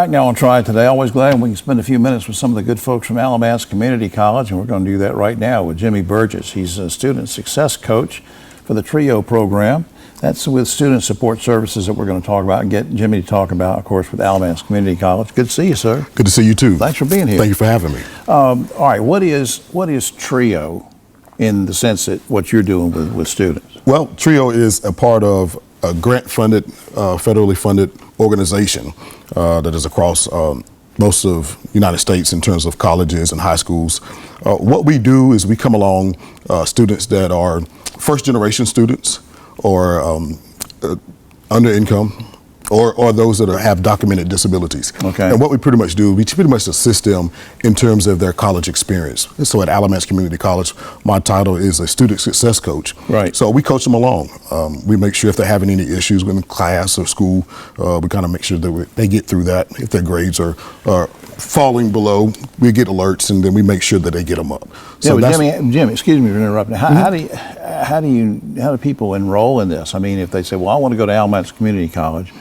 Back now on Triad Today. Always glad we can spend a few minutes with some of the good folks from Alamance Community College, and we're going to do that right now with Jimmie Burgess. He's a student success coach for the TRIO program. That's with student support services that we're going to talk about and get Jimmie to talk about, of course, with Alamance Community College. Good to see you, sir. Good to see you too. Thanks for being here. Thank you for having me. All right, what is TRIO in the sense that what you're doing with students? Well, TRIO is a part of a grant-funded, federally funded organization that is across most of the United States in terms of colleges and high schools. What we do is we come along students that are first-generation students or under income, or those that have documented disabilities. Okay. And what we pretty much do, we pretty much assist them in terms of their college experience. So at Alamance Community College, my title is a student success coach. Right. So we coach them along. We make sure if they're having any issues with class or school, we kind of make sure that they get through that. If their grades are falling below, we get alerts and then we make sure that they get them up. So yeah, but Jimmie, excuse me for interrupting. How do people enroll in this? I mean, if they say, well, I want to go to Alamance Community College,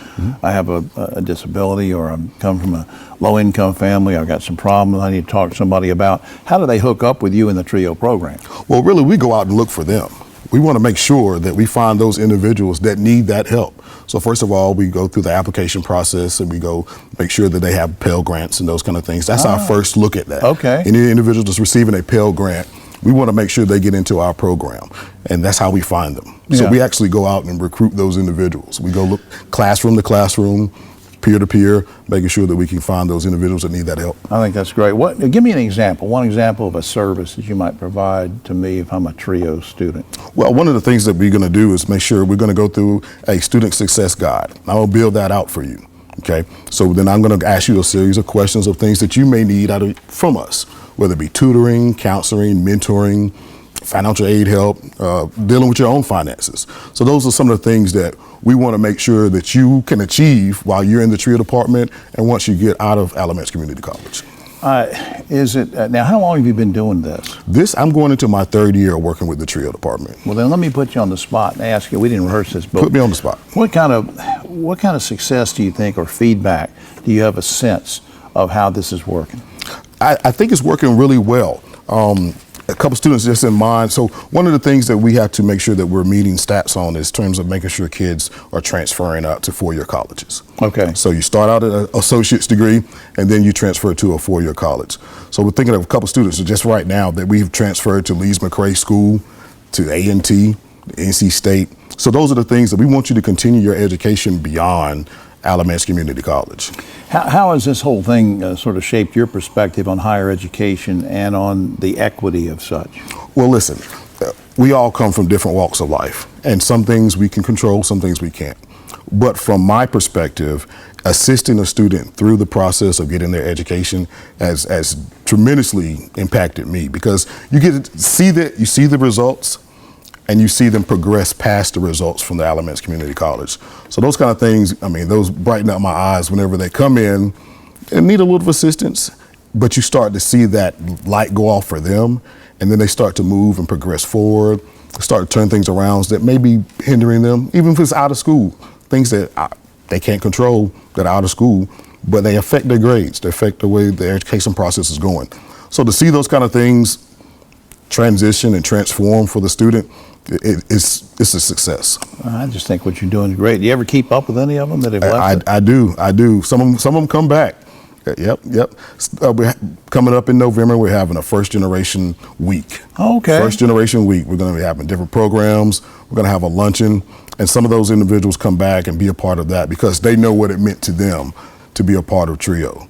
I have a disability, or I come from a low-income family, I've got some problems I need to talk to somebody about. How do they hook up with you in the TRIO program? Well, really, we go out and look for them. We want to make sure that we find those individuals that need that help. So first of all, we go through the application process and we go make sure that they have Pell Grants and those kind of things. That's our first look at that. Okay. Any individual that's receiving a Pell Grant, we want to make sure they get into our program, and that's how we find them. So we actually go out and recruit those individuals. We go look classroom to classroom, peer to peer, making sure that we can find those individuals that need that help. I think that's great. Give me an example, one example of a service that you might provide to me if I'm a TRIO student. Well, one of the things that we're going to do is make sure we're going to go through a student success guide. I will build that out for you. Okay, so then I'm going to ask you a series of questions of things that you may need from us, whether it be tutoring, counseling, mentoring, financial aid help, dealing with your own finances. So those are some of the things that we want to make sure that you can achieve while you're in the TRIO department and once you get out of Alamance Community College. Now, how long have you been doing this? I'm going into my third year working with the TRIO department. Well, then let me put you on the spot and ask you, we didn't rehearse this, but put me on the spot. What kind of success do you think, or feedback, do you have a sense of how this is working? I think it's working really well. A couple students just in mind. So one of the things that we have to make sure that we're meeting stats on is in terms of making sure kids are transferring out to four-year colleges. Okay. So you start out at an associate's degree and then you transfer to a four-year college. So we're thinking of a couple students just right now that we've transferred to Lees-McRae School, to A&T, NC State. So those are the things that we want you to continue your education beyond Alamance Community College. How has this whole thing sort of shaped your perspective on higher education and on the equity of such? Well, listen, we all come from different walks of life, and some things we can control, some things we can't. But from my perspective, assisting a student through the process of getting their education has tremendously impacted me, because you get to see the results, and you see them progress past the results from the Alamance Community College. So those kind of things, I mean, those brighten up my eyes whenever they come in and need a little assistance, but you start to see that light go off for them, and then they start to move and progress forward, start to turn things around that may be hindering them, even if it's out of school, things that they can't control that are out of school, but they affect their grades, they affect the way the education process is going. So to see those kind of things transition and transform for the student, it's a success. I just think what you're doing is great. Do you ever keep up with any of them that have left? I do. Some of them come back. Yep. We're coming up in November, we're having a first generation week. Okay. First generation week. We're going to be having different programs. We're going to have a luncheon, and some of those individuals come back and be a part of that because they know what it meant to them to be a part of TRIO.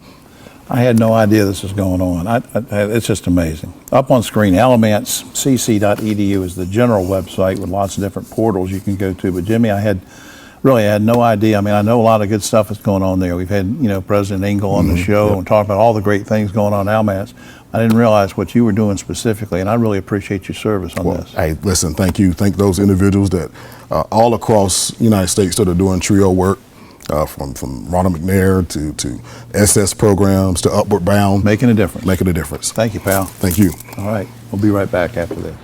I had no idea this was going on. It's just amazing. Up on screen, alamancecc.edu is the general website with lots of different portals you can go to. But Jimmie, I had no idea. I mean, I know a lot of good stuff that's going on there. We've had, President Engel on the show and talk about all the great things going on at Alamance. I didn't realize what you were doing specifically, and I really appreciate your service on this. Hey, listen, thank you. Thank those individuals that all across the United States that are doing TRIO work. From Ronald McNair to SS programs to Upward Bound. Making a difference. Making a difference. Thank you, pal. Thank you. All right. We'll be right back after this.